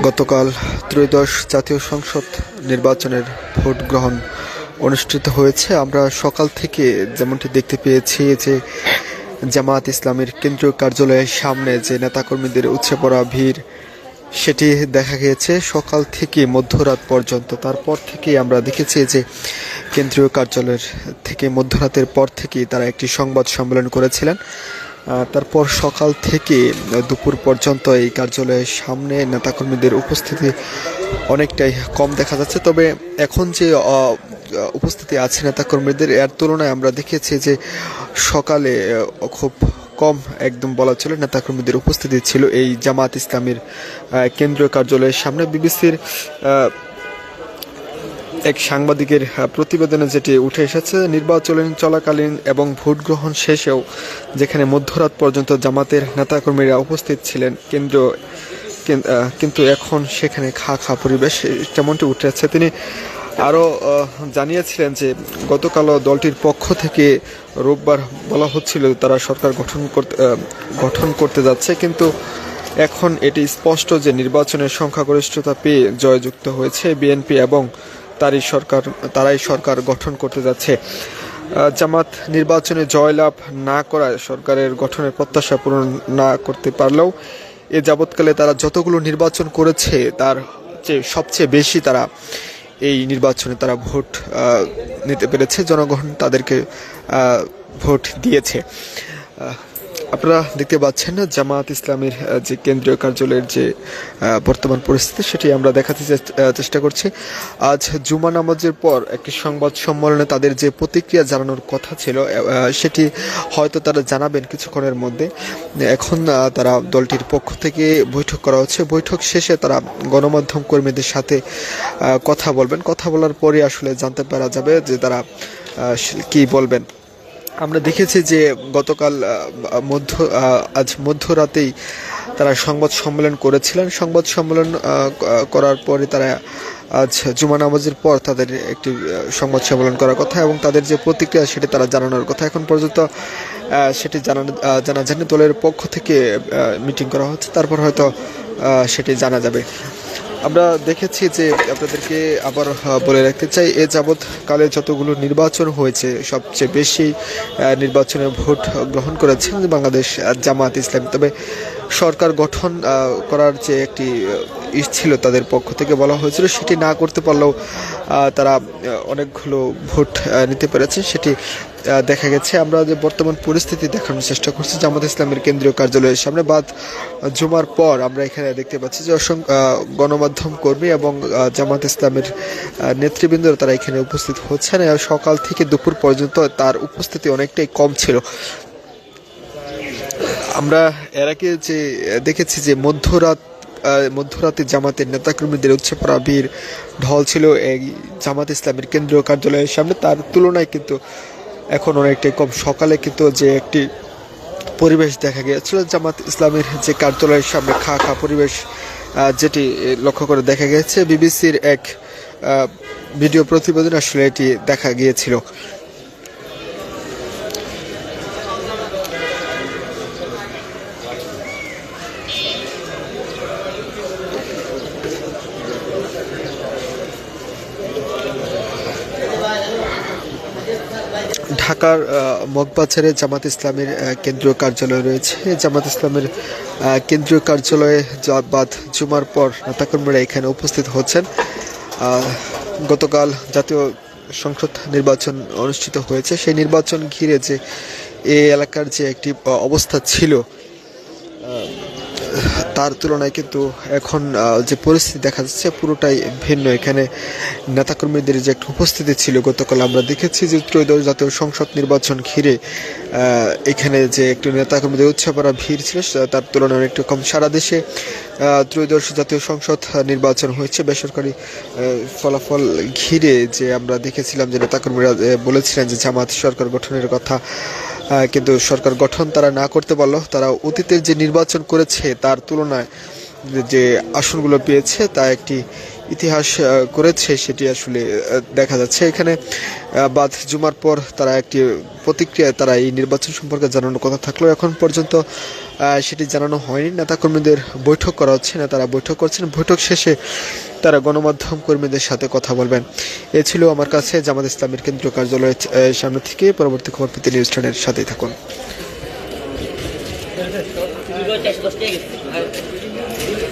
গতকাল ত্রয়োদশ জাতীয় সংসদ নির্বাচনের ভোট গ্রহণ অনুষ্ঠিত হয়েছে। আমরা সকাল থেকে যেমনটি দেখতে পেয়েছি যে জামায়াত ইসলামীর কেন্দ্রীয় কার্যালয়ের সামনে যে নেতাকর্মীদের উপচে পড়া ভিড়, সেটি দেখা গিয়েছে সকাল থেকে মধ্যরাত পর্যন্ত। তারপর থেকে আমরা দেখেছি যে কেন্দ্রীয় কার্যালয়ের থেকে মধ্যরাতের পর থেকেই তারা একটি সংবাদ সম্মেলন করেছিলেন। তারপর সকাল থেকে দুপুর পর্যন্ত এই কার্যালয়ের সামনে নেতাকর্মীদের উপস্থিতি অনেকটাই কম দেখা যাচ্ছে। তবে এখন যে উপস্থিতি আছে নেতাকর্মীদের, এর তুলনায় আমরা দেখেছি যে সকালে খুব কম একদম বলা চলে নেতাকর্মীদের উপস্থিতি ছিল এই জামায়াত ইসলামীর কেন্দ্রীয় কার্যালয়ের সামনে। বিবিসির এক সাংবাদিকের প্রতিবেদনে যেটি উঠে এসেছে, নির্বাচন চলাকালীন এবং ভোট গ্রহণ শেষেও যেখানে মধ্যরাত পর্যন্ত জামাতের নেতাকর্মীরা উপস্থিত ছিলেন কিন্তু এখন সেখানে খা পরিবেশ, তেমনটি উঠে আসছে। তিনি আরও জানিয়েছিলেন যে গতকালও দলটির পক্ষ থেকে রোববার বলা হচ্ছিল তারা সরকার গঠন করতে যাচ্ছে, কিন্তু এখন এটি স্পষ্ট যে নির্বাচনের সংখ্যাগরিষ্ঠতা পেয়ে জয়যুক্ত হয়েছে বিএনপি এবং তারাই সরকার গঠন করতে যাচ্ছে। জামাত নির্বাচনে জয়লাভ না করায় সরকারের গঠনের প্রত্যাশা পূরণ না করতে পারলেও এ যাবৎকালে তারা যতগুলো নির্বাচন করেছে তার সবচেয়ে বেশি তারা এই নির্বাচনে তারা ভোট নিতে পেরেছে, জনগণ তাদেরকে ভোট দিয়েছে। আপনারা দেখতে পাচ্ছেন না জামায়াত ইসলামীর যে কেন্দ্রীয় কার্যালয়ের যে বর্তমান পরিস্থিতি, সেটি আমরা দেখাতে চেষ্টা করছি। আজ জুমা নামাজের পর একটি সংবাদ সম্মেলনে তাদের যে প্রতিক্রিয়া জানানোর কথা ছিল সেটি হয়তো তারা জানাবেন কিছুক্ষণের মধ্যে। এখন তারা দলটির পক্ষ থেকে বৈঠক করা হচ্ছে। বৈঠক শেষে তারা গণমাধ্যম কর্মীদের সাথে কথা বলবেন। কথা বলার পরে আসলে জানতে পারা যাবে যে তারা কি বলবেন। আমরা দেখেছি যে গতকাল আজ মধ্যরাতেই তারা সংবাদ সম্মেলন করেছিলেন। সংবাদ সম্মেলন করার পরে তারা আজ জুমা নামাজের পর তাদের একটি সংবাদ সম্মেলন করার কথা এবং তাদের যে প্রতিক্রিয়া সেটি তারা জানানোর কথা। এখন পর্যন্ত সেটি জানা যায়নি। দলের পক্ষ থেকে মিটিং করা হচ্ছে, তারপর হয়তো সেটি জানা যাবে। আমরা দেখেছি যে আপনাদেরকে আবার বলে রাখতে চাই, এ যাবৎকালে যতগুলো নির্বাচন হয়েছে সবচেয়ে বেশি নির্বাচনে ভোট গ্রহণ করেছেন বাংলাদেশ জামায়াত ইসলামী। তবে সরকার গঠন করার যে একটি ছিল তাদের পক্ষ থেকে বলা হয়েছিল, সেটি না করতে পারলেও তারা অনেকগুলো ভোট নিতে পেরেছে, সেটি দেখা গেছে। আমরা যে বর্তমান পরিস্থিতি দেখানোর চেষ্টা করছি জামাত ইসলামের কেন্দ্রীয় কার্যালয়ের সামনে বাদ জুমার পর আমরা এখানে দেখতে পাচ্ছি যে অসংখ্য গণমাধ্যম কর্মী এবং জামাত ইসলামের নেতৃবৃন্দ তারা এখানে উপস্থিত হচ্ছেন। সকাল থেকে দুপুর পর্যন্ত তার উপস্থিতি অনেকটাই কম ছিল। আমরা এর আগে যে দেখেছি যে মধ্যরাতে জামাতের নেতাকর্মীদের উৎসে পড়া ভিড় ঢল ছিল এই জামাত ইসলামের কেন্দ্রীয় কার্যালয়ের সামনে, তার তুলনায় কিন্তু এখন অনেকটাই কম। সকালে কিন্তু যে একটি পরিবেশ দেখা গিয়েছিল জামাত ইসলামের যে কার্যালয়ের সামনে খা পরিবেশ, যেটি লক্ষ্য করে দেখা গেছে বিবিসির এক ভিডিও প্রতিবেদন, আসলে এটি দেখা গিয়েছিল। ঢাকার মগবাজারে জামাত ইসলামের কেন্দ্রীয় কার্যালয় রয়েছে। জামাত ইসলামের কেন্দ্রীয় কার্যালয়ে বাদ জুমার পর নেতাকর্মীরা এখানে উপস্থিত হচ্ছেন। গতকাল জাতীয় সংসদ নির্বাচন অনুষ্ঠিত হয়েছে, সেই নির্বাচন ঘিরে যে এই এলাকার যে একটি অবস্থা ছিল তার তুলনায় কিন্তু এখন যে পরিস্থিতি দেখা যাচ্ছে পুরোটাই ভিন্ন। এখানে নেতাকর্মীদের যে একটা উপস্থিতি ছিল গতকাল আমরা দেখেছি যে ত্রয়োদশ জাতীয় সংসদ নির্বাচন ঘিরে এখানে যে একটু নেতাকর্মীদের উৎসাহ করা ভিড় ছিল তার তুলনায় একটু কম। সারা দেশে ত্রয়োদশ জাতীয় সংসদ নির্বাচন হয়েছে। বেসরকারি ফলাফল ঘিরে যে আমরা দেখেছিলাম যে নেতাকর্মীরা বলেছিলেন যে জামাত সরকার গঠনের কথা, কিন্তু সরকার গঠন তারা না করতে পারলো। তারা অতীতের যে নির্বাচন করেছে তার তুলনায় যে আসনগুলো পেয়েছে তা একটি ইতিহাস করেছে সেটি আসলে দেখা যাচ্ছে এখানে। বাদ জুমার পর তারা একটি প্রতিক্রিয়ায় তারা এই নির্বাচন সম্পর্কে জানানোর কথা থাকলেও এখন পর্যন্ত সেটি জানানো হয়নি। নেতাকর্মীদের বৈঠক করা হচ্ছে, নেতারা বৈঠক করছেন, বৈঠক শেষে তারা গণমাধ্যম কর্মীদের সাথে কথা বলবেন। এ ছিল আমার কাছে জামাত ইসলামের কেন্দ্রীয় কার্যালয়ের সামনে থেকে। পরবর্তী খবর পেতে নিউজ 10-এর সাথেই থাকুন।